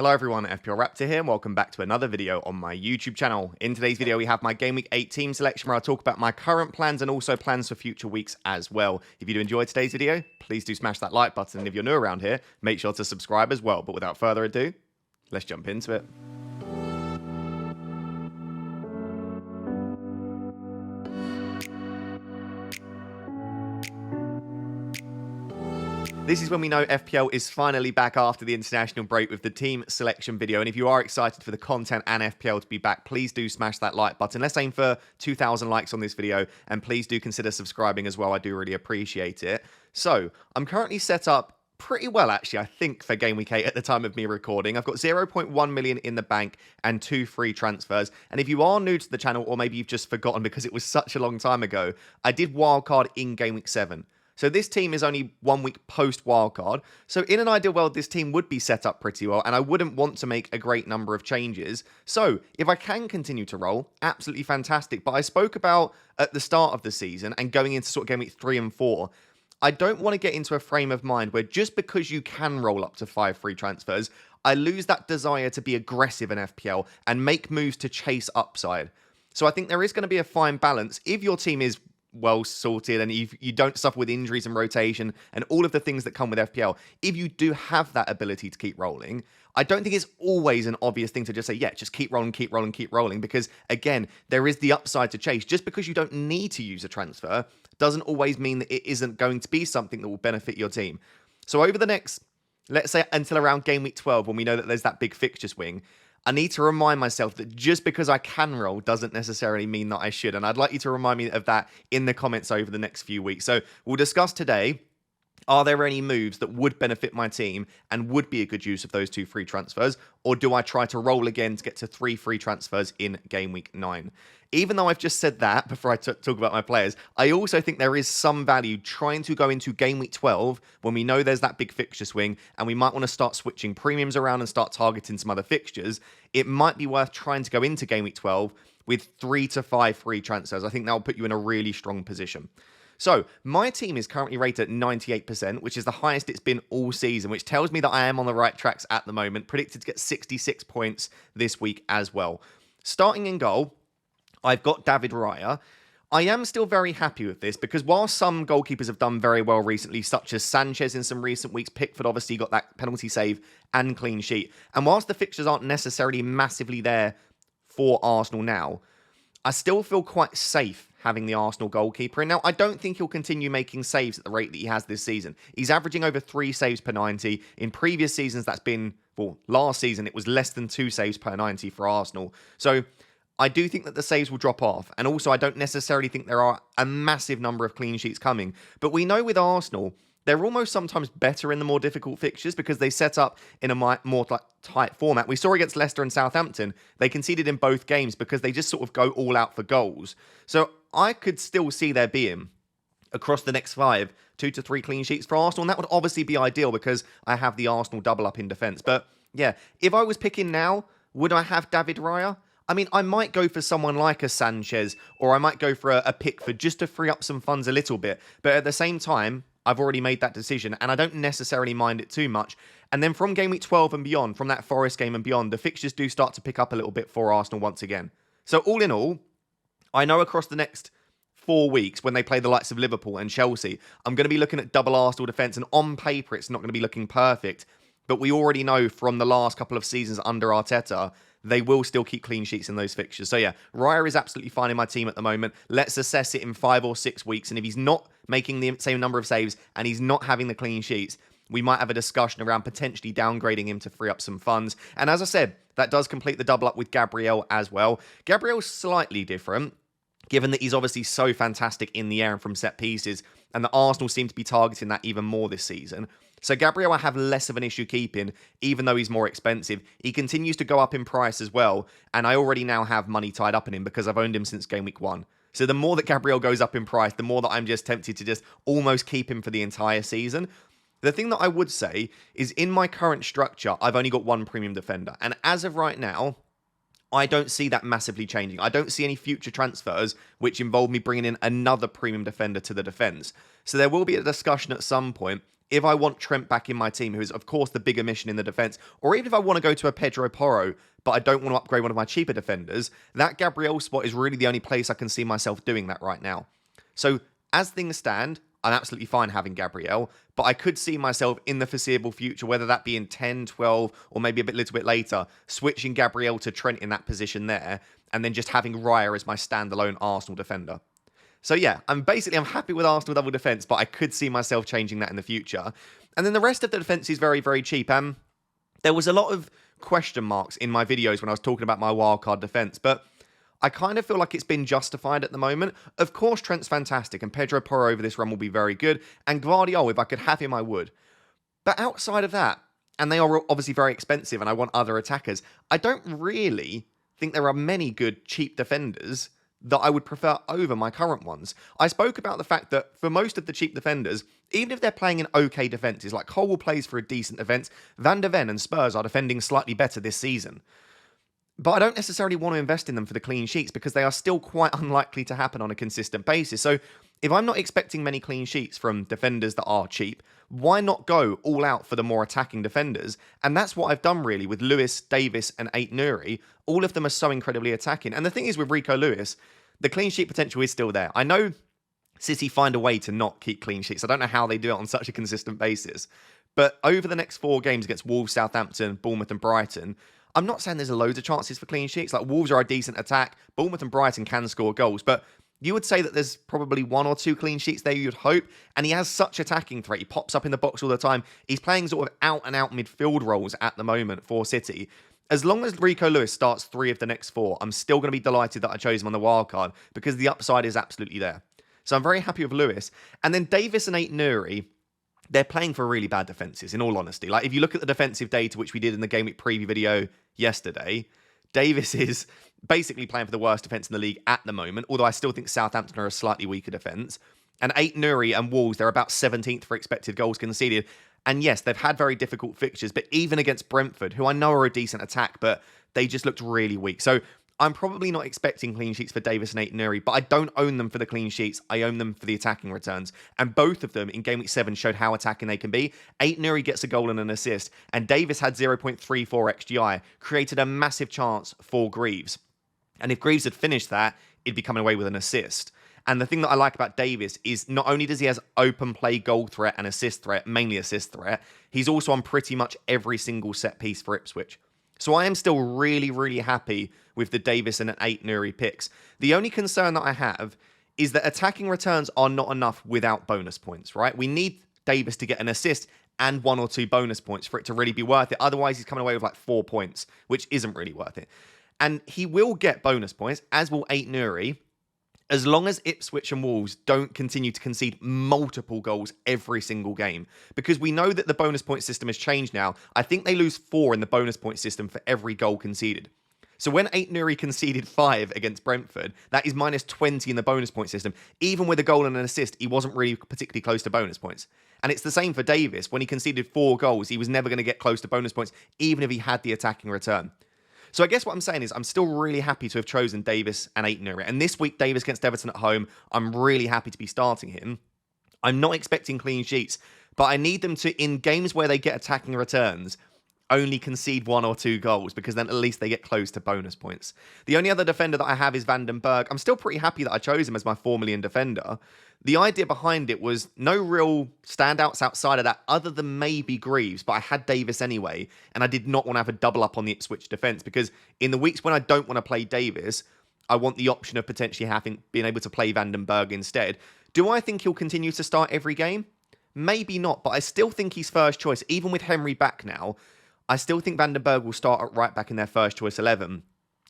Hello everyone, FPL Raptor here and welcome back to another video on my YouTube channel. In today's video we have my Game Week 8 team selection where I'll talk about my current plans and also plans for future weeks as well. If you do enjoy today's video, please do smash that like button, and if you're new around here, make sure to subscribe as well. But without further ado, let's jump into it. This is when we know FPL is finally back after the international break with the team selection video. And if you are excited for the content and FPL to be back, please do smash that like button. Let's aim for 2,000 likes on this video. And please do consider subscribing as well. I do really appreciate it. So I'm currently set up pretty well, actually, I think, for Game Week 8 at the time of me recording. I've got 0.1 million in the bank and 2 free transfers. And if you are new to the channel, or maybe you've just forgotten because it was such a long time ago, I did wildcard in Game Week 7. So this team is only 1 week post wildcard. So in an ideal world, this team would be set up pretty well, and I wouldn't want to make a great number of changes. So if I can continue to roll, absolutely fantastic. But I spoke about at the start of the season and going into sort of Game Week 3 and 4, I don't want to get into a frame of mind where just because you can roll up to 5 free transfers, I lose that desire to be aggressive in FPL and make moves to chase upside. So I think there is going to be a fine balance. If your team is well sorted and you don't suffer with injuries and rotation and all of the things that come with FPL, if you do have that ability to keep rolling, I don't think it's always an obvious thing to just say, yeah, just keep rolling, keep rolling, keep rolling, because again, there is the upside to chase. Just because you don't need to use a transfer doesn't always mean that it isn't going to be something that will benefit your team. So over the next, let's say until around Game Week 12, when we know that there's that big fixture swing, I need to remind myself that just because I can roll doesn't necessarily mean that I should. And I'd like you to remind me of that in the comments over the next few weeks. So we'll discuss today, are there any moves that would benefit my team and would be a good use of those 2 free transfers? Or do I try to roll again to get to 3 free transfers in Game Week 9? Even though I've just said that before I talk about my players, I also think there is some value trying to go into Game Week 12 when we know there's that big fixture swing and we might want to start switching premiums around and start targeting some other fixtures. It might be worth trying to go into Game Week 12 with 3 to 5 free transfers. I think that will put you in a really strong position. So my team is currently rated at 98%, which is the highest it's been all season, which tells me that I am on the right tracks at the moment. Predicted to get 66 points this week as well. Starting in goal, I've got David Raya. I am still very happy with this because while some goalkeepers have done very well recently, such as Sanchez in some recent weeks, Pickford obviously got that penalty save and clean sheet. And whilst the fixtures aren't necessarily massively there for Arsenal now, I still feel quite safe having the Arsenal goalkeeper. And now, I don't think he'll continue making saves at the rate that he has this season. He's averaging over 3 saves per 90. In previous seasons, that's been, well, last season, it was less than 2 saves per 90 for Arsenal. So I do think that the saves will drop off. And also, I don't necessarily think there are a massive number of clean sheets coming. But we know with Arsenal, they're almost sometimes better in the more difficult fixtures because they set up in a more tight format. We saw against Leicester and Southampton, they conceded in both games because they just sort of go all out for goals. So I could still see there being, across the next 5, 2 to 3 clean sheets for Arsenal. And that would obviously be ideal because I have the Arsenal double up in defence. But yeah, if I was picking now, would I have David Raya? I mean, I might go for someone like a Sanchez or I might go for a Pickford just to free up some funds a little bit. But at the same time, I've already made that decision and I don't necessarily mind it too much. And then from Game Week 12 and beyond, from that Forest game and beyond, the fixtures do start to pick up a little bit for Arsenal once again. So all in all, I know across the next 4 weeks when they play the likes of Liverpool and Chelsea, I'm going to be looking at double Arsenal defence, and on paper it's not going to be looking perfect. But we already know from the last couple of seasons under Arteta, they will still keep clean sheets in those fixtures. So yeah, Raya is absolutely fine in my team at the moment. Let's assess it in 5 or 6 weeks. And if he's not making the same number of saves and he's not having the clean sheets, we might have a discussion around potentially downgrading him to free up some funds. And as I said, that does complete the double up with Gabriel as well. Gabriel's slightly different, given that he's obviously so fantastic in the air and from set pieces, and the Arsenal seem to be targeting that even more this season. So Gabriel I have less of an issue keeping, even though he's more expensive. He continues to go up in price as well, and I already now have money tied up in him because I've owned him since Game Week 1. So the more that Gabriel goes up in price, the more that I'm just tempted to just almost keep him for the entire season. The thing that I would say is in my current structure, I've only got 1 premium defender. And as of right now, I don't see that massively changing. I don't see any future transfers which involve me bringing in another premium defender to the defence. So there will be a discussion at some point if I want Trent back in my team, who is, of course, the bigger mission in the defence, or even if I want to go to a Pedro Porro, but I don't want to upgrade one of my cheaper defenders, that Gabriel spot is really the only place I can see myself doing that right now. So, as things stand, I'm absolutely fine having Gabriel, but I could see myself in the foreseeable future, whether that be in 10, 12, or maybe a little bit later, switching Gabriel to Trent in that position there, and then just having Raya as my standalone Arsenal defender. So yeah, I'm happy with Arsenal double defence, but I could see myself changing that in the future. And then the rest of the defence is very, very cheap. There was a lot of question marks in my videos when I was talking about my wildcard defence, but I kind of feel like it's been justified at the moment. Of course, Trent's fantastic, and Pedro Porro over this run will be very good, and Guardiola, if I could have him, I would. But outside of that, and they are obviously very expensive, and I want other attackers, I don't really think there are many good, cheap defenders that I would prefer over my current ones. I spoke about the fact that for most of the cheap defenders, even if they're playing in okay defences, like Colwill plays for a decent defence, Van der Ven and Spurs are defending slightly better this season. But I don't necessarily want to invest in them for the clean sheets because they are still quite unlikely to happen on a consistent basis. So if I'm not expecting many clean sheets from defenders that are cheap, why not go all out for the more attacking defenders? And that's what I've done really with Lewis, Davis and Ait-Nouri. All of them are so incredibly attacking. And the thing is with Rico Lewis, the clean sheet potential is still there. I know City find a way to not keep clean sheets. I don't know how they do it on such a consistent basis. But over the next 4 games against Wolves, Southampton, Bournemouth and Brighton, I'm not saying there's loads of chances for clean sheets. Like, Wolves are a decent attack. Bournemouth and Brighton can score goals. But you would say that there's probably 1 or 2 clean sheets there, you'd hope. And he has such attacking threat. He pops up in the box all the time. He's playing sort of out-and-out midfield roles at the moment for City. As long as Rico Lewis starts 3 of the next 4, I'm still going to be delighted that I chose him on the wildcard because the upside is absolutely there. So I'm very happy with Lewis. And then Davis and Ait-Nouri, they're playing for really bad defences, in all honesty. Like, if you look at the defensive data, which we did in the GameWeek preview video yesterday, Davis is basically playing for the worst defence in the league at the moment, although I still think Southampton are a slightly weaker defence. And Ait-Nouri and Wolves, they're about 17th for expected goals conceded. And yes, they've had very difficult fixtures, but even against Brentford, who I know are a decent attack, but they just looked really weak. So I'm probably not expecting clean sheets for Davis and Ait-Nouri, but I don't own them for the clean sheets. I own them for the attacking returns. And both of them in Game Week 7 showed how attacking they can be. Ait-Nouri gets a goal and an assist, and Davis had 0.34 XGI, created a massive chance for Greaves. And if Greaves had finished that, he'd be coming away with an assist. And the thing that I like about Davis is not only does he have open play goal threat and assist threat, mainly assist threat, he's also on pretty much every single set piece for Ipswich. So I am still really, really happy with the Davis and Ait-Nouri picks. The only concern that I have is that attacking returns are not enough without bonus points, right? We need Davis to get an assist and 1 or 2 bonus points for it to really be worth it. Otherwise, he's coming away with like 4 points, which isn't really worth it. And he will get bonus points, as will Ait-Nouri, as long as Ipswich and Wolves don't continue to concede multiple goals every single game. Because we know that the bonus point system has changed now. I think they lose 4 in the bonus point system for every goal conceded. So when Ait-Nouri conceded 5 against Brentford, that is minus 20 in the bonus point system. Even with a goal and an assist, he wasn't really particularly close to bonus points. And it's the same for Davis. When he conceded 4 goals, he was never going to get close to bonus points, even if he had the attacking return. So I guess what I'm saying is I'm still really happy to have chosen Davis and Ait-Nouri. And this week, Davis against Everton at home, I'm really happy to be starting him. I'm not expecting clean sheets, but I need them to, in games where they get attacking returns, only concede 1 or 2 goals, because then at least they get close to bonus points. The only other defender that I have is Van den Berg. I'm still pretty happy that I chose him as my 4 million defender. The idea behind it was no real standouts outside of that, other than maybe Greaves, but I had Davis anyway, and I did not want to have a double up on the Ipswich defence, because in the weeks when I don't want to play Davis, I want the option of potentially being able to play Van den Berg instead. Do I think he'll continue to start every game? Maybe not, but I still think he's first choice. Even with Henry back now, I still think Van den Berg will start at right back in their first choice 11.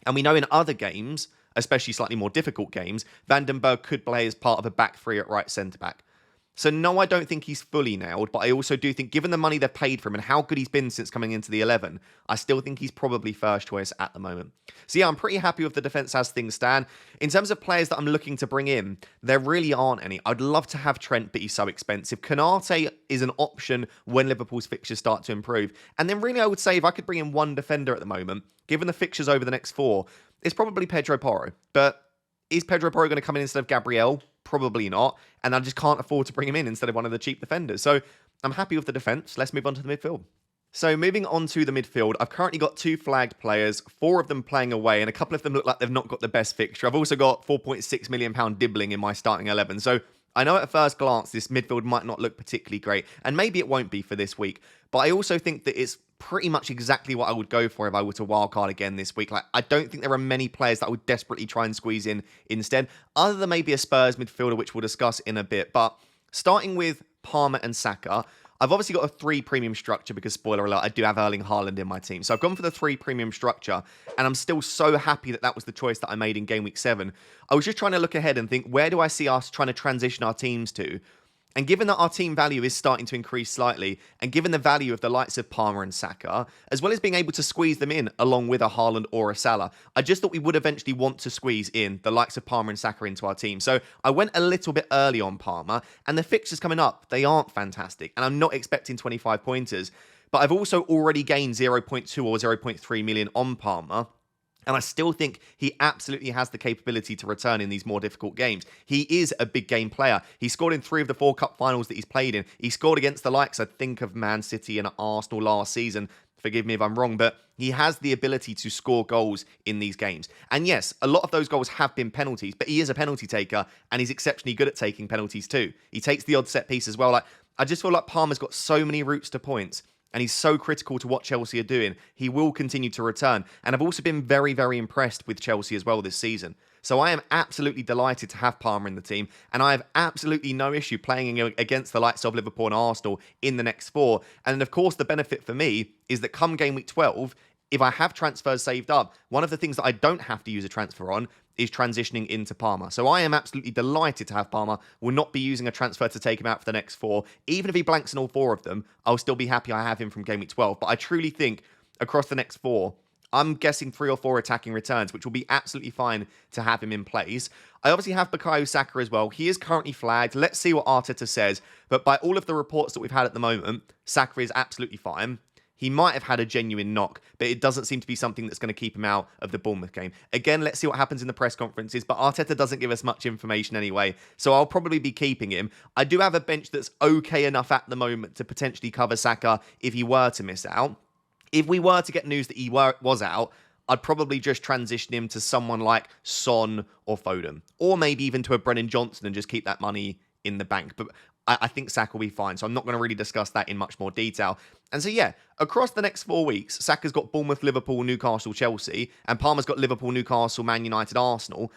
And we know in other games, especially slightly more difficult games, Van den Berg could play as part of a back 3 at right centre-back. So no, I don't think he's fully nailed, but I also do think, given the money they've paid for him and how good he's been since coming into the 11, I still think he's probably first choice at the moment. So yeah, I'm pretty happy with the defence as things stand. In terms of players that I'm looking to bring in, there really aren't any. I'd love to have Trent, but he's so expensive. Konate is an option when Liverpool's fixtures start to improve. And then really, I would say if I could bring in one defender at the moment, given the fixtures over the next 4, it's probably Pedro Porro. But is Pedro Porro going to come in instead of Gabriel? Probably not. And I just can't afford to bring him in instead of one of the cheap defenders. So I'm happy with the defense. Let's move on to the midfield. So moving on to the midfield, I've currently got 2 flagged players, 4 of them playing away, and a couple of them look like they've not got the best fixture. I've also got £4.6 million dibbling in my starting 11. So I know at first glance this midfield might not look particularly great, and maybe it won't be for this week, but I also think that it's pretty much exactly what I would go for if I were to wildcard again this week. Like, I don't think there are many players that I would desperately try and squeeze in instead, other than maybe a Spurs midfielder, which we'll discuss in a bit. But starting with Palmer and Saka, I've obviously got a 3 premium structure because, spoiler alert, I do have Erling Haaland in my team. So I've gone for the 3 premium structure, and I'm still so happy that that was the choice that I made in Game Week 7. I was just trying to look ahead and think, where do I see us trying to transition our teams to? And given that our team value is starting to increase slightly, and given the value of the likes of Palmer and Saka, as well as being able to squeeze them in along with a Haaland or a Salah, I just thought we would eventually want to squeeze in the likes of Palmer and Saka into our team. So I went a little bit early on Palmer, and the fixtures coming up, they aren't fantastic, and I'm not expecting 25 pointers, but I've also already gained 0.2 or 0.3 million on Palmer. And I still think he absolutely has the capability to return in these more difficult games. He is a big game player. He scored in 3 of the 4 cup finals that he's played in. He scored against the likes, I think, of Man City and Arsenal last season. Forgive me if I'm wrong, but he has the ability to score goals in these games. And yes, a lot of those goals have been penalties, but he is a penalty taker, and he's exceptionally good at taking penalties too. He takes the odd set piece as well. Like, I just feel like Palmer's got so many routes to points, and he's so critical to what Chelsea are doing. He will continue to return. And I've also been very, very impressed with Chelsea as well this season. So I am absolutely delighted to have Palmer in the team. And I have absolutely no issue playing against the likes of Liverpool and Arsenal in the next 4. And of course, the benefit for me is that come game week 12, if I have transfers saved up, one of the things that I don't have to use a transfer on is transitioning into Palmer. So I am absolutely delighted to have Palmer. Will not be using a transfer to take him out for the next 4. Even if he blanks in all 4 of them, I'll still be happy I have him from game week 12. But I truly think across the next 4, I'm guessing 3 or 4 attacking returns, which will be absolutely fine to have him in place. I obviously have Bukayo Saka as well. He is currently flagged. Let's see what Arteta says. But by all of the reports that we've had at the moment, Saka is absolutely fine. He might have had a genuine knock, but it doesn't seem to be something that's going to keep him out of the Bournemouth game. Again, let's see what happens in the press conferences, but Arteta doesn't give us much information anyway, so I'll probably be keeping him. I do have a bench that's okay enough at the moment to potentially cover Saka if he were to miss out. If we were to get news that he was out, I'd probably just transition him to someone like Son or Foden, or maybe even to a Brennan Johnson and just keep that money in the bank. But I think Saka will be fine, so I'm not going to really discuss that in much more detail. And so, yeah, across the next 4 weeks, Saka's got Bournemouth, Liverpool, Newcastle, Chelsea, and Palmer's got Liverpool, Newcastle, Man United, Arsenal.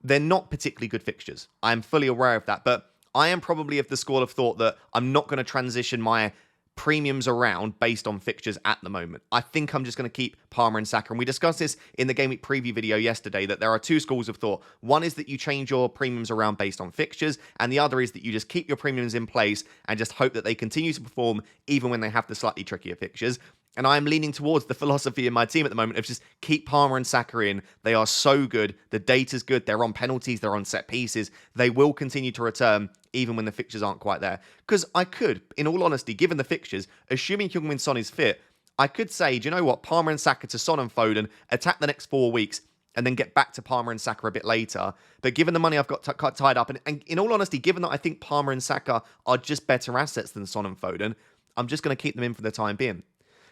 They're not particularly good fixtures. I am fully aware of that, but I am probably of the school of thought that I'm not going to transition my premiums around based on fixtures at the moment. I think I'm just going to keep Palmer and Saka. And we discussed this in the Game Week preview video yesterday, that there are 2 schools of thought. One is that you change your premiums around based on fixtures, and the other is that you just keep your premiums in place and just hope that they continue to perform even when they have the slightly trickier fixtures. And I'm leaning towards the philosophy in my team at the moment of just keep Palmer and Saka in. They are so good. The data's good. They're on penalties. They're on set pieces. They will continue to return even when the fixtures aren't quite there. Because I could, in all honesty, given the fixtures, assuming Heung-min Son is fit, I could say, do you know what? Palmer and Saka to Son and Foden, attack the next 4 weeks, and then get back to Palmer and Saka a bit later. But given the money I've got tied up, and in all honesty, given that I think Palmer and Saka are just better assets than Son and Foden, I'm just going to keep them in for the time being.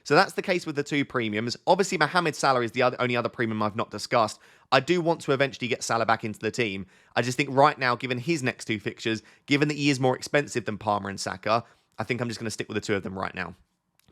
So that's the case with the 2 premiums. Obviously, Mohamed Salah is the only other premium I've not discussed. I do want to eventually get Salah back into the team. I just think right now, given his next 2 fixtures, given that he is more expensive than Palmer and Saka, I think I'm just going to stick with the 2 of them right now.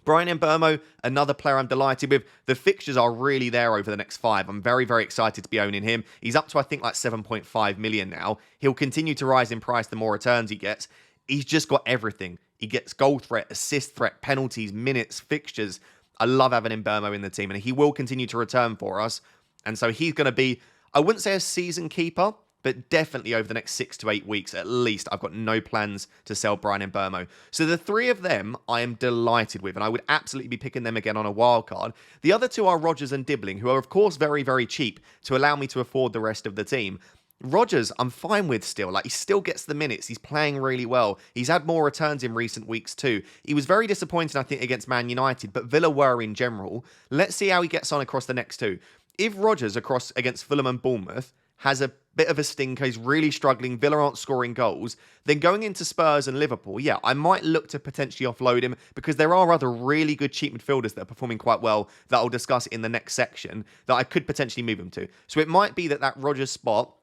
Bryan Mbeumo, another player I'm delighted with. The fixtures are really there over the next 5. I'm very, very excited to be owning him. He's up to, I think, like 7.5 million now. He'll continue to rise in price the more returns he gets. He's just got everything. He gets goal threat, assist threat, penalties, minutes, fixtures. I love having Mbeumo in the team, and he will continue to return for us. And so he's going to be, I wouldn't say a season keeper, but definitely over the next 6 to 8 weeks at least. I've got no plans to sell Bryan Mbeumo. So the 3 of them I am delighted with, and I would absolutely be picking them again on a wild card. The other 2 are Rodgers and Dibbling, who are of course very, very cheap to allow me to afford the rest of the team. Rodgers, I'm fine with still. Like, he still gets the minutes. He's playing really well. He's had more returns in recent weeks too. He was very disappointing, I think, against Man United, but Villa were in general. Let's see how he gets on across the next 2. If Rodgers against Fulham and Bournemouth has a bit of a stinker, he's really struggling, Villa aren't scoring goals, then going into Spurs and Liverpool, yeah, I might look to potentially offload him because there are other really good cheap midfielders that are performing quite well that I'll discuss in the next section that I could potentially move him to. So it might be that Rodgers spot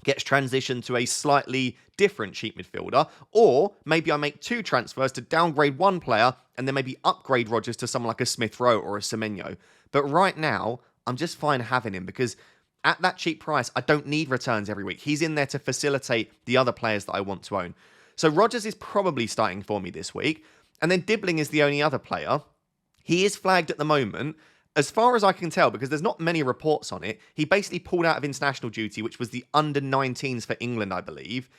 gets transitioned to a slightly different cheap midfielder, or maybe I make 2 transfers to downgrade one player and then maybe upgrade Rodgers to someone like a Smith Rowe or a Semenyo. But right now, I'm just fine having him because at that cheap price, I don't need returns every week. He's in there to facilitate the other players that I want to own. So Rodgers is probably starting for me this week, and then Dibbling is the only other player. He is flagged at the moment. As far as I can tell, because there's not many reports on it, he basically pulled out of international duty, which was the under-19s for England, I believe.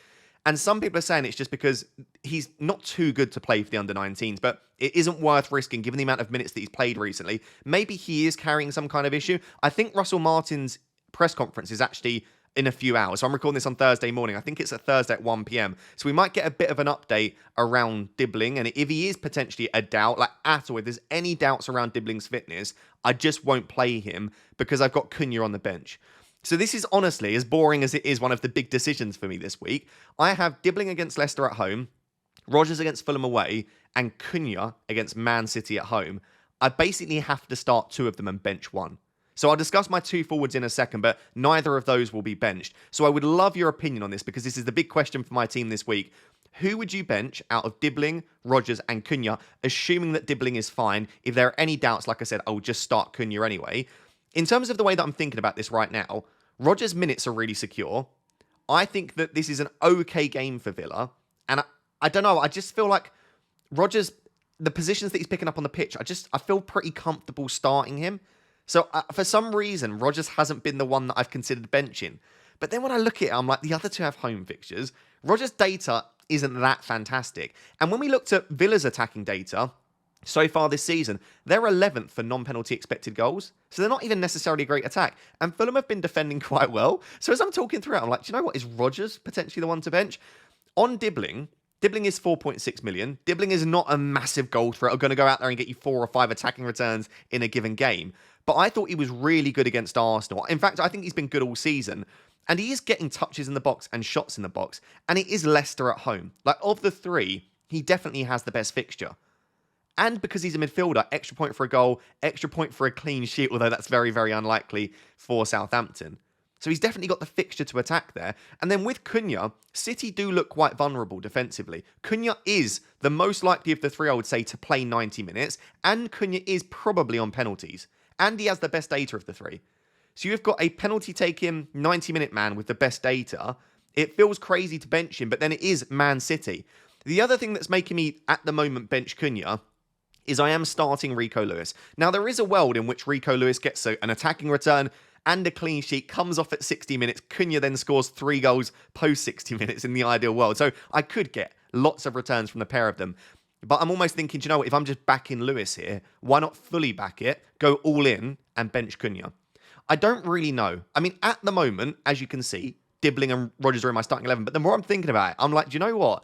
And some people are saying it's just because he's not too good to play for the under-19s, but it isn't worth risking given the amount of minutes that he's played recently. Maybe he is carrying some kind of issue. I think Russell Martin's press conference is actually in a few hours. So I'm recording this on Thursday morning. I think it's a Thursday at 1 p.m. So we might get a bit of an update around Dibbling. And if he is potentially a doubt, like at all, if there's any doubts around Dibbling's fitness, I just won't play him because I've got Cunha on the bench. So this is honestly, as boring as it is, one of the big decisions for me this week. I have Dibbling against Leicester at home, Rodgers against Fulham away, and Cunha against Man City at home. I basically have to start 2 of them and bench 1. So I'll discuss my 2 forwards in a second, but neither of those will be benched. So I would love your opinion on this because this is the big question for my team this week. Who would you bench out of Dibbling, Rodgers and Cunha, assuming that Dibbling is fine? If there are any doubts, like I said, I will just start Cunha anyway. In terms of the way that I'm thinking about this right now, Rodgers' minutes are really secure. I think that this is an okay game for Villa. And I don't know, I just feel like Rodgers, the positions that he's picking up on the pitch, I feel pretty comfortable starting him. So for some reason, Rodgers hasn't been the one that I've considered benching. But then when I look at it, I'm like, the other 2 have home fixtures. Rodgers' data isn't that fantastic. And when we looked at Villa's attacking data so far this season, they're 11th for non-penalty expected goals. So they're not even necessarily a great attack. And Fulham have been defending quite well. So as I'm talking through it, I'm like, do you know what? Is Rodgers potentially the one to bench? On Dibbling is 4.6 million. Dibbling is not a massive goal threat or going to go out there and get you 4 or 5 attacking returns in a given game. But I thought he was really good against Arsenal. In fact, I think he's been good all season. And he is getting touches in the box and shots in the box. And it is Leicester at home. Like, of the 3, he definitely has the best fixture. And because he's a midfielder, extra point for a goal, extra point for a clean sheet, although that's very, very unlikely for Southampton. So he's definitely got the fixture to attack there. And then with Cunha, City do look quite vulnerable defensively. Cunha is the most likely of the 3, I would say, to play 90 minutes. And Cunha is probably on penalties. And he has the best data of the 3. So you've got a penalty-taking 90-minute man with the best data. It feels crazy to bench him, but then it is Man City. The other thing that's making me, at the moment, bench Cunha is I am starting Rico Lewis. Now, there is a world in which Rico Lewis gets an attacking return and a clean sheet, comes off at 60 minutes. Cunha then scores 3 goals post 60 minutes in the ideal world. So I could get lots of returns from the pair of them. But I'm almost thinking, do you know what? If I'm just backing Lewis here, why not fully back it, go all in and bench Cunha? I don't really know. I mean, at the moment, as you can see, Dibbling and Rodgers are in my starting 11. But the more I'm thinking about it, I'm like, do you know what?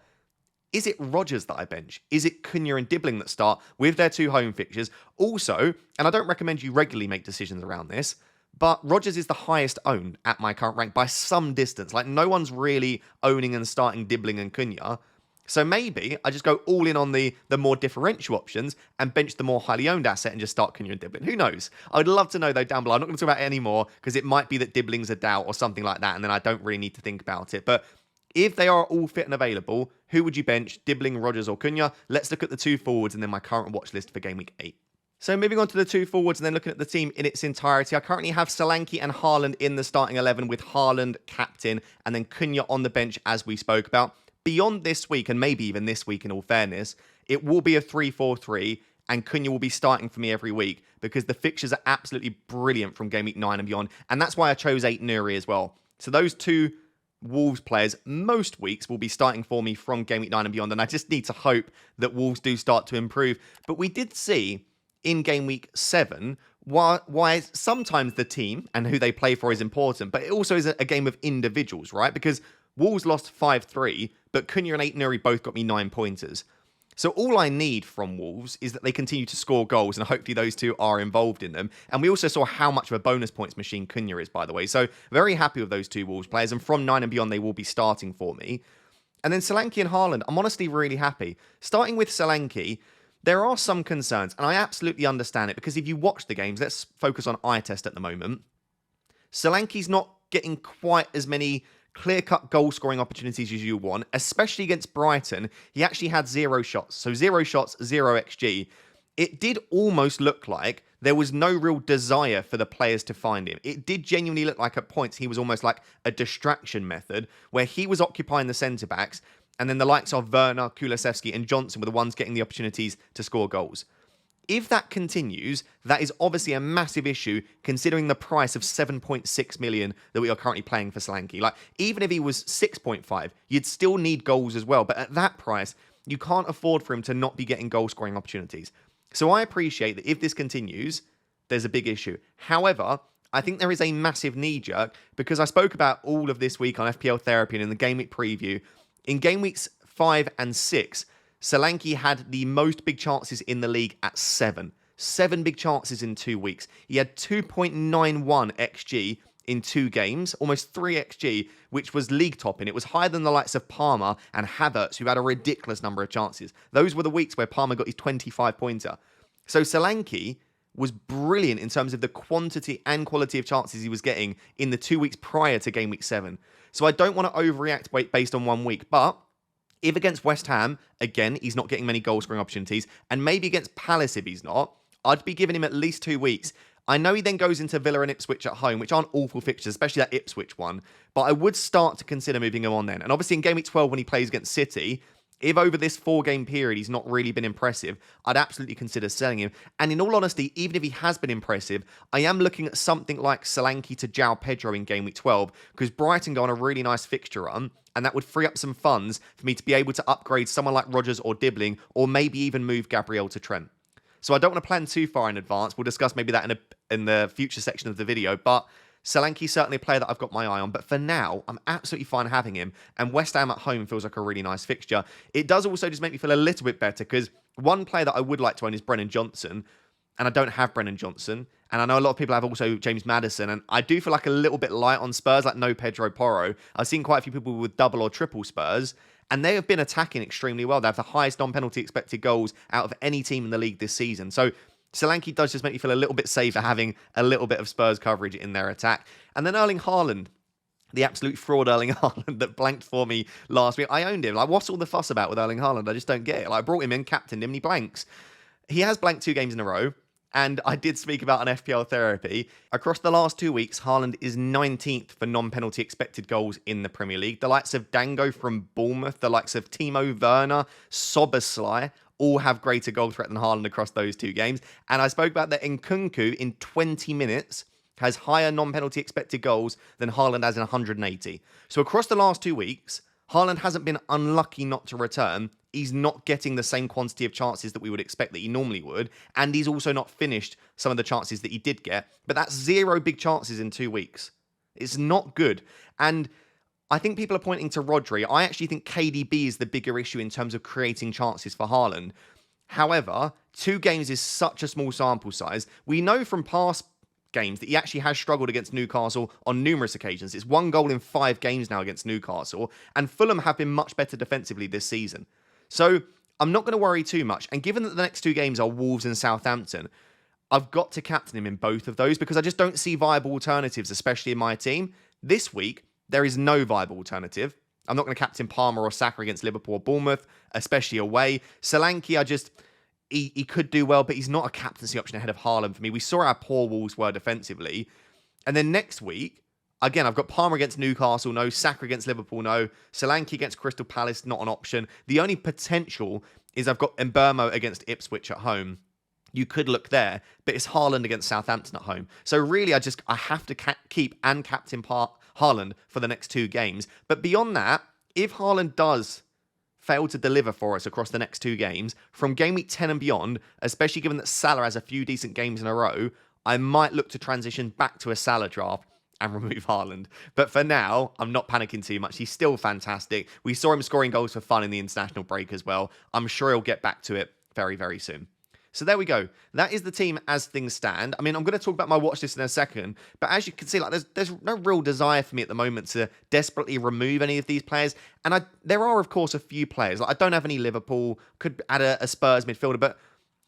Is it Rodgers that I bench? Is it Cunha and Dibbling that start with their 2 home fixtures? Also, and I don't recommend you regularly make decisions around this, but Rodgers is the highest owned at my current rank by some distance. Like, no one's really owning and starting Dibbling and Cunha. So maybe I just go all in on the more differential options and bench the more highly owned asset and just start Cunha and Dibbling. Who knows? I would love to know, though, down below. I'm not going to talk about it anymore because it might be that Dibbling's a doubt or something like that, and then I don't really need to think about it. But if they are all fit and available, who would you bench? Dibbling, Rodgers or Cunha? Let's look at the 2 forwards and then my current watch list for Game Week 8. So moving on to the 2 forwards and then looking at the team in its entirety, I currently have Solanke and Haaland in the starting 11 with Haaland captain and then Cunha on the bench as we spoke about. Beyond this week, and maybe even this week in all fairness, it will be a 3-4-3 and Cunha will be starting for me every week because the fixtures are absolutely brilliant from Game Week 9 and beyond. And that's why I chose 8 Nuri as well. So those 2 Wolves players most weeks will be starting for me from Game Week 9 and beyond. And I just need to hope that Wolves do start to improve. But we did see in Game Week 7 why sometimes the team and who they play for is important. But it also is a game of individuals, right? Because Wolves lost 5-3, but Cunha and 8 Nuri both got me 9 pointers. So all I need from Wolves is that they continue to score goals, and hopefully those two are involved in them. And we also saw how much of a bonus points machine Cunha is, by the way. So very happy with those two Wolves players, and from 9 and beyond, they will be starting for me. And then Solanke and Haaland, I'm honestly really happy. Starting with Solanke, there are some concerns, and I absolutely understand it, because if you watch the games, let's focus on eye test at the moment. Solanke's not getting quite as many clear-cut goal-scoring opportunities as you want, especially against Brighton. He actually had 0 shots. So 0 shots, 0 XG. It did almost look like there was no real desire for the players to find him. It did genuinely look like at points he was almost like a distraction method, where he was occupying the centre-backs, and then the likes of Werner, Kulusevski and Johnson were the ones getting the opportunities to score goals. If that continues, that is obviously a massive issue, considering the price of 7.6 million that we are currently paying for Solanke. Like, even if he was 6.5, you'd still need goals as well. But at that price, you can't afford for him to not be getting goal-scoring opportunities. So I appreciate that if this continues, there's a big issue. However, I think there is a massive knee-jerk, because I spoke about all of this week on FPL Therapy and in the Game Week preview. In Game Weeks 5 and 6, Solanke had the most big chances in the league at 7. 7 big chances in 2 weeks. He had 2.91 XG in 2 games, almost 3 XG, which was league topping. It was higher than the likes of Palmer and Havertz, who had a ridiculous number of chances. Those were the weeks where Palmer got his 25-pointer. So Solanke was brilliant in terms of the quantity and quality of chances he was getting in the 2 weeks prior to Game Week 7. So I don't want to overreact based on 1 week, but if against West Ham, again, he's not getting many goal-scoring opportunities, and maybe against Palace if he's not, I'd be giving him at least 2 weeks. I know he then goes into Villa and Ipswich at home, which aren't awful fixtures, especially that Ipswich one, but I would start to consider moving him on then. And obviously in Game Week 12 when he plays against City, if over this 4-game period he's not really been impressive, I'd absolutely consider selling him. And in all honesty, even if he has been impressive, I am looking at something like Solanke to João Pedro in Game Week 12, because Brighton go on a really nice fixture run, and that would free up some funds for me to be able to upgrade someone like Rodgers or Dibbling, or maybe even move Gabriel to Trent. So I don't want to plan too far in advance. We'll discuss maybe that in the future section of the video, but Solanke's certainly a player that I've got my eye on. But for now, I'm absolutely fine having him, and West Ham at home feels like a really nice fixture. It does also just make me feel a little bit better, because one player that I would like to own is Brennan Johnson, and I don't have Brennan Johnson. And I know a lot of people have also James Maddison, and I do feel like a little bit light on Spurs, like no Pedro Porro. I've seen quite a few people with double or triple Spurs, and they have been attacking extremely well. They have the highest non-penalty expected goals out of any team in the league this season. So Solanke does just make me feel a little bit safer having a little bit of Spurs coverage in their attack. And then Erling Haaland, the absolute fraud Erling Haaland that blanked for me last week. I owned him. Like, what's all the fuss about with Erling Haaland? I just don't get it. Like, I brought him in, captained him, and he blanks. He has blanked 2 games in a row. And I did speak about an FPL Therapy. Across the last 2 weeks, Haaland is 19th for non-penalty expected goals in the Premier League. The likes of Dango from Bournemouth, the likes of Timo Werner, Soboslai, all have greater goal threat than Haaland across those 2 games. And I spoke about that Nkunku in 20 minutes has higher non-penalty expected goals than Haaland has in 180. So across the last 2 weeks, Haaland hasn't been unlucky not to return. He's not getting the same quantity of chances that we would expect that he normally would. And he's also not finished some of the chances that he did get. But that's 0 big chances in 2 weeks. It's not good. And I think people are pointing to Rodri. I actually think KDB is the bigger issue in terms of creating chances for Haaland. However, 2 games is such a small sample size. We know from past games that he actually has struggled against Newcastle on numerous occasions. It's 1 goal in 5 games now against Newcastle. And Fulham have been much better defensively this season. So I'm not going to worry too much. And given that the next 2 games are Wolves and Southampton, I've got to captain him in both of those, because I just don't see viable alternatives, especially in my team. This week, there is no viable alternative. I'm not going to captain Palmer or Saka against Liverpool or Bournemouth, especially away. Solanke, he could do well, but he's not a captaincy option ahead of Haaland for me. We saw how poor Wolves were defensively. And then next week, again, I've got Palmer against Newcastle, no. Saka against Liverpool, no. Solanke against Crystal Palace, not an option. The only potential is I've got Mbeumo against Ipswich at home. You could look there, but it's Haaland against Southampton at home. So really, I have to keep and captain Haaland for the next 2 games. But beyond that, if Haaland does fail to deliver for us across the next 2 games, from game week 10 and beyond, especially given that Salah has a few decent games in a row, I might look to transition back to a Salah draft. and remove Haaland. But for now, I'm not panicking too much. He's still fantastic. We saw him scoring goals for fun in the international break as well. I'm sure he'll get back to it very, very soon. So there we go. That is the team as things stand. I mean, I'm going to talk about my watch list in a second, but as you can see, like there's no real desire for me at the moment to desperately remove any of these players. And there are, of course, a few players. Like, I don't have any Liverpool, could add a Spurs midfielder, but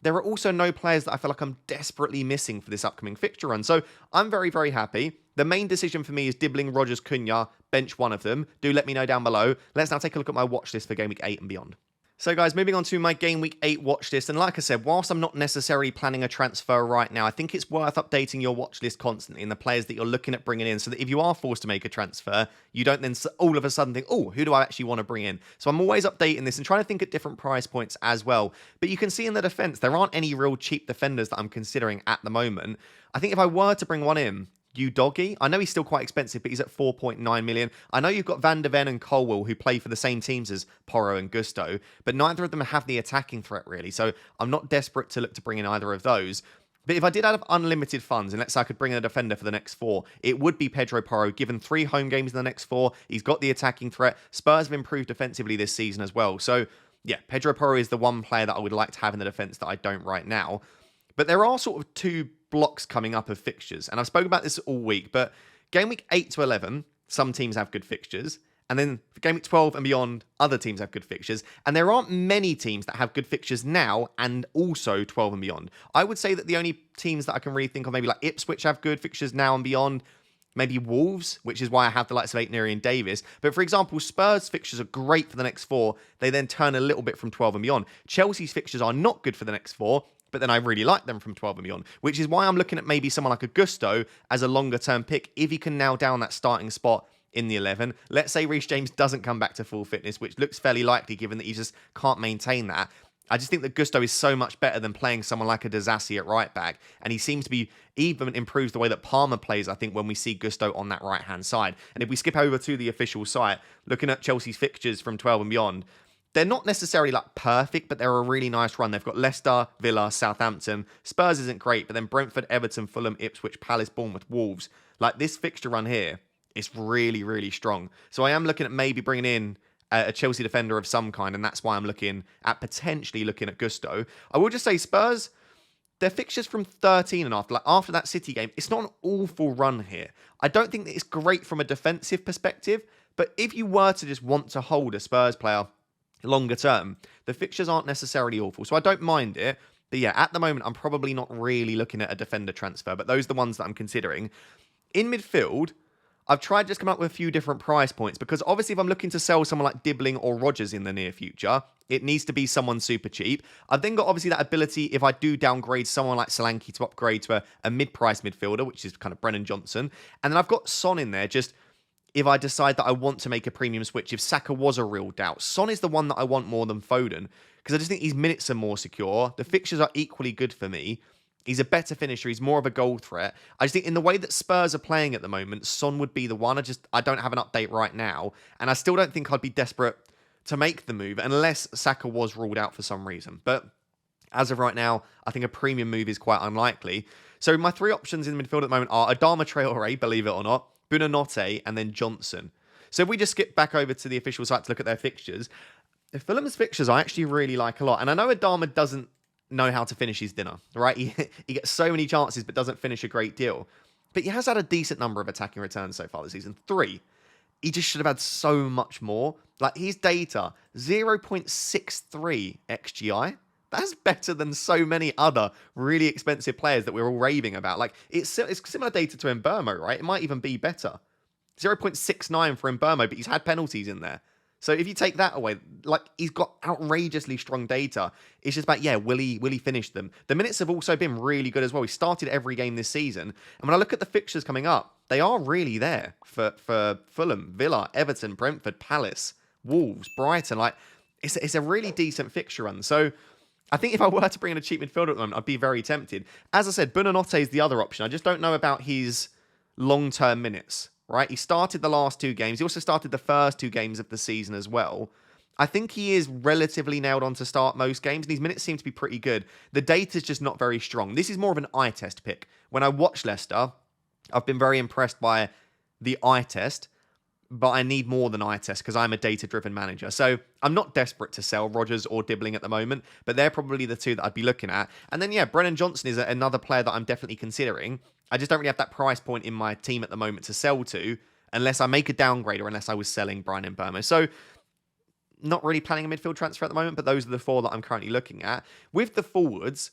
there are also no players that I feel like I'm desperately missing for this upcoming fixture run. So I'm very, very happy. The main decision for me is Dibbling, Rodgers, Cunha, bench one of them. Do let me know down below. Let's now take a look at my watch list for Game Week 8 and beyond. So guys, moving on to my Game Week 8 watch list. And like I said, whilst I'm not necessarily planning a transfer right now, I think it's worth updating your watch list constantly and the players that you're looking at bringing in so that if you are forced to make a transfer, you don't then all of a sudden think, oh, who do I actually want to bring in? So I'm always updating this and trying to think at different price points as well. But you can see in the defence, there aren't any real cheap defenders that I'm considering at the moment. I think if I were to bring one in, Doggy. I know he's still quite expensive, but he's at 4.9 million. I know you've got Van de Ven and Colwell who play for the same teams as Porro and Gusto, but neither of them have the attacking threat really. So I'm not desperate to look to bring in either of those. But if I did have unlimited funds, and let's say I could bring in a defender for the next 4, it would be Pedro Porro. Given 3 home games in the next 4, he's got the attacking threat. Spurs have improved defensively this season as well. So yeah, Pedro Porro is the one player that I would like to have in the defence that I don't right now. But there are sort of 2 blocks coming up of fixtures. And I've spoken about this all week, but Game Week 8 to 11, some teams have good fixtures. And then for Game Week 12 and beyond, other teams have good fixtures. And there aren't many teams that have good fixtures now and also 12 and beyond. I would say that the only teams that I can really think of, maybe like Ipswich have good fixtures now and beyond. Maybe Wolves, which is why I have the likes of Aitneri and Davis. But for example, Spurs' fixtures are great for the next 4. They then turn a little bit from 12 and beyond. Chelsea's fixtures are not good for the next 4. But then I really like them from 12 and beyond, which is why I'm looking at maybe someone like a Gusto as a longer term pick if he can nail down that starting spot in the 11. Let's say Reece James doesn't come back to full fitness, which looks fairly likely given that he just can't maintain that. I just think that Gusto is so much better than playing someone like a Disasi at right back. And he seems to be even improves the way that Palmer plays, I think, when we see Gusto on that right-hand side. And if we skip over to the official site, looking at Chelsea's fixtures from 12 and beyond, they're not necessarily like perfect, but they're a really nice run. They've got Leicester, Villa, Southampton. Spurs isn't great, but then Brentford, Everton, Fulham, Ipswich, Palace, Bournemouth, Wolves. Like this fixture run here is really, really strong. So I am looking at maybe bringing in a Chelsea defender of some kind, and that's why I'm looking at potentially looking at Gusto. I will just say Spurs, their fixtures from 13 and after, like after that City game, it's not an awful run here. I don't think that it's great from a defensive perspective, but if you were to just want to hold a Spurs player longer term, the fixtures aren't necessarily awful. So I don't mind it. But yeah, at the moment, I'm probably not really looking at a defender transfer, but those are the ones that I'm considering. In midfield, I've tried just come up with a few different price points because obviously if I'm looking to sell someone like Dibbling or Rodgers in the near future, it needs to be someone super cheap. I've then got obviously that ability if I do downgrade someone like Solanke to upgrade to a mid-price midfielder, which is kind of Brennan Johnson. And then I've got Son in there just if I decide that I want to make a premium switch, if Saka was a real doubt. Son is the one that I want more than Foden because I just think his minutes are more secure. The fixtures are equally good for me. He's a better finisher. He's more of a goal threat. I just think in the way that Spurs are playing at the moment, Son would be the one. I don't have an update right now. And I still don't think I'd be desperate to make the move unless Saka was ruled out for some reason. But as of right now, I think a premium move is quite unlikely. So my 3 options in midfield at the moment are Adama Traore, believe it or not, Buonanotte, and then Johnson. So if we just skip back over to the official site to look at their fixtures, Fulham's fixtures I actually really like a lot. And I know Adama doesn't know how to finish his dinner, right? He gets so many chances but doesn't finish a great deal. But he has had a decent number of attacking returns so far this season. 3. He just should have had so much more. Like his data, 0.63 XGI. That's better than so many other really expensive players that we're all raving about. Like, it's similar data to Mbeumo, right? It might even be better. 0.69 for Mbeumo, but he's had penalties in there. So if you take that away, like, he's got outrageously strong data. It's just about, yeah, will he finish them? The minutes have also been really good as well. He started every game this season. And when I look at the fixtures coming up, they are really there for Fulham, Villa, Everton, Brentford, Palace, Wolves, Brighton. Like, it's a really decent fixture run. So I think if I were to bring in a cheap midfielder at the moment, I'd be very tempted. As I said, Buonanotte is the other option. I just don't know about his long-term minutes, right? He started the last 2 games. He also started the first 2 games of the season as well. I think he is relatively nailed on to start most games, and his minutes seem to be pretty good. The data's just not very strong. This is more of an eye test pick. When I watch Leicester, I've been very impressed by the eye test, but I need more than eye test because I'm a data-driven manager. So I'm not desperate to sell Rodgers or Dibbling at the moment, but they're probably the two that I'd be looking at. And then, yeah, Brennan Johnson is another player that I'm definitely considering. I just don't really have that price point in my team at the moment to sell to unless I make a downgrade or unless I was selling Brian Mbeumo. So not really planning a midfield transfer at the moment, but those are the four that I'm currently looking at. With the forwards,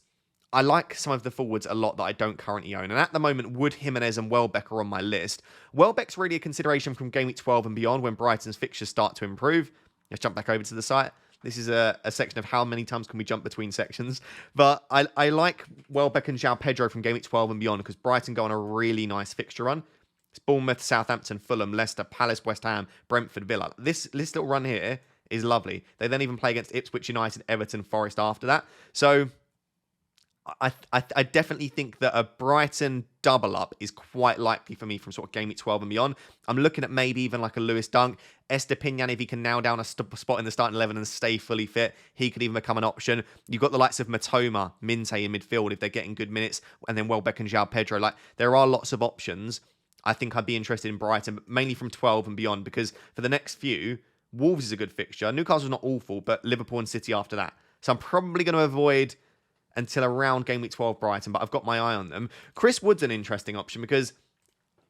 I like some of the forwards a lot that I don't currently own. And at the moment, Wood, Jimenez and Welbeck are on my list. Welbeck's really a consideration from Game Week 12 and beyond when Brighton's fixtures start to improve. Let's jump back over to the site. This is a section of how many times can we jump between sections. But I like Welbeck and João Pedro from Game Week 12 and beyond because Brighton go on a really nice fixture run. It's Bournemouth, Southampton, Fulham, Leicester, Palace, West Ham, Brentford, Villa. This little run here is lovely. They then even play against Ipswich United, Everton, Forest after that. So I definitely think that a Brighton double up is quite likely for me from sort of Game Week 12 and beyond. I'm looking at maybe even like a Lewis Dunk. Estepinian, if he can nail down a spot in the starting 11 and stay fully fit, he could even become an option. You've got the likes of Matoma, Minte in midfield if they're getting good minutes, and then Welbeck and João Pedro. Like, there are lots of options. I think I'd be interested in Brighton, mainly from 12 and beyond, because for the next few, Wolves is a good fixture. Newcastle's not awful, but Liverpool and City after that. So I'm probably going to avoid until around Game Week 12 Brighton, but I've got my eye on them. Chris Wood's an interesting option because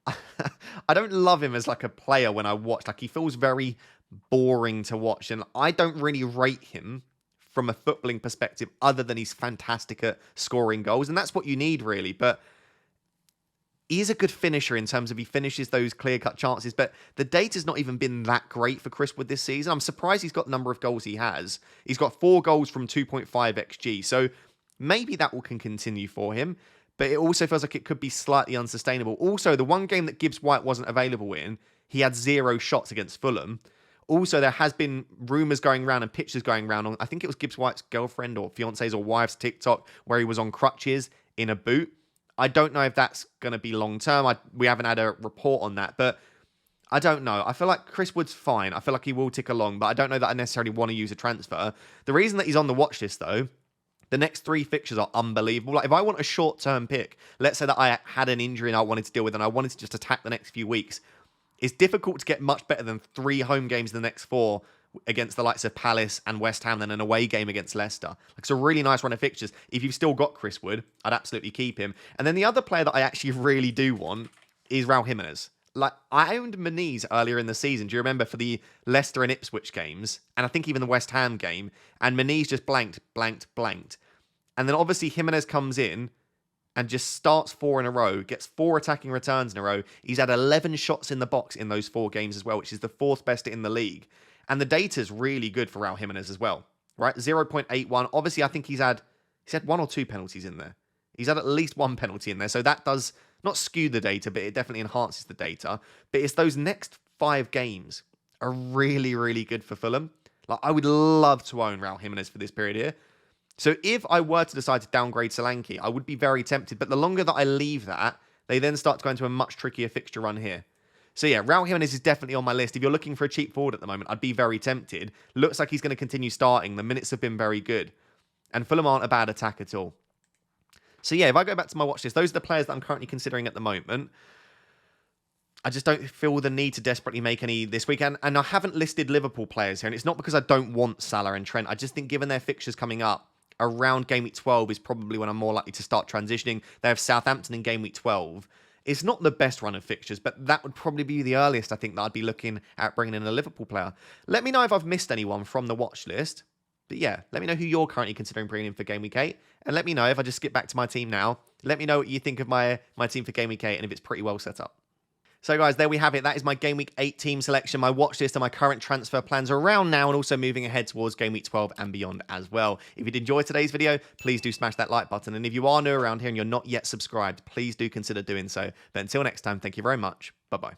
I don't love him as like a player when I watch. Like, he feels very boring to watch, and I don't really rate him from a footballing perspective other than he's fantastic at scoring goals, and that's what you need really. But he is a good finisher in terms of he finishes those clear-cut chances, but the data's not even been that great for Chris Wood this season. I'm surprised he's got the number of goals he has. He's got 4 goals from 2.5 XG, so maybe that can continue for him, but it also feels like it could be slightly unsustainable. Also, the one game that Gibbs White wasn't available in, he had 0 shots against Fulham. Also, there has been rumours going around and pictures going around on, I think it was Gibbs White's girlfriend or fiance's or wife's TikTok, where he was on crutches in a boot. I don't know if that's going to be long-term. We haven't had a report on that, but I don't know. I feel like Chris Wood's fine. I feel like he will tick along, but I don't know that I necessarily want to use a transfer. The reason that he's on the watch list, though, the next 3 fixtures are unbelievable. Like, if I want a short-term pick, let's say that I had an injury and I wanted to deal with and I wanted to just attack the next few weeks, it's difficult to get much better than 3 home games in the next 4 against the likes of Palace and West Ham, then an away game against Leicester. Like, it's a really nice run of fixtures. If you've still got Chris Wood, I'd absolutely keep him. And then the other player that I actually really do want is Raul Jimenez. Like, I owned Meniz earlier in the season. Do you remember for the Leicester and Ipswich games? And I think even the West Ham game. And Meniz just blanked. And then obviously Jimenez comes in and just starts 4 in a row, gets 4 attacking returns in a row. He's had 11 shots in the box in those 4 games as well, which is the 4th best in the league. And the data's really good for Raul Jimenez as well, right? 0.81. Obviously, I think he's had 1 or 2 penalties in there. He's had at least 1 penalty in there. So that does not skew the data, but it definitely enhances the data. But it's those next 5 games are really, really good for Fulham. Like, I would love to own Raul Jimenez for this period here. So if I were to decide to downgrade Solanke, I would be very tempted. But the longer that I leave that, they then start to go into a much trickier fixture run here. So yeah, Raul Jimenez is definitely on my list. If you're looking for a cheap forward at the moment, I'd be very tempted. Looks like he's going to continue starting. The minutes have been very good. And Fulham aren't a bad attack at all. So yeah, if I go back to my watch list, those are the players that I'm currently considering at the moment. I just don't feel the need to desperately make any this weekend. And I haven't listed Liverpool players here. And it's not because I don't want Salah and Trent. I just think given their fixtures coming up, around Game Week 12 is probably when I'm more likely to start transitioning. They have Southampton in Game Week 12. It's not the best run of fixtures, but that would probably be the earliest I think that I'd be looking at bringing in a Liverpool player. Let me know if I've missed anyone from the watch list. But yeah, let me know who you're currently considering bringing in for Game Week 8. And let me know if I just skip back to my team now. Let me know what you think of my team for Game Week 8 and if it's pretty well set up. So guys, there we have it. That is my Game Week 8 team selection, my watch list and my current transfer plans around now and also moving ahead towards Game Week 12 and beyond as well. If you did enjoy today's video, please do smash that like button. And if you are new around here and you're not yet subscribed, please do consider doing so. But until next time, thank you very much. Bye-bye.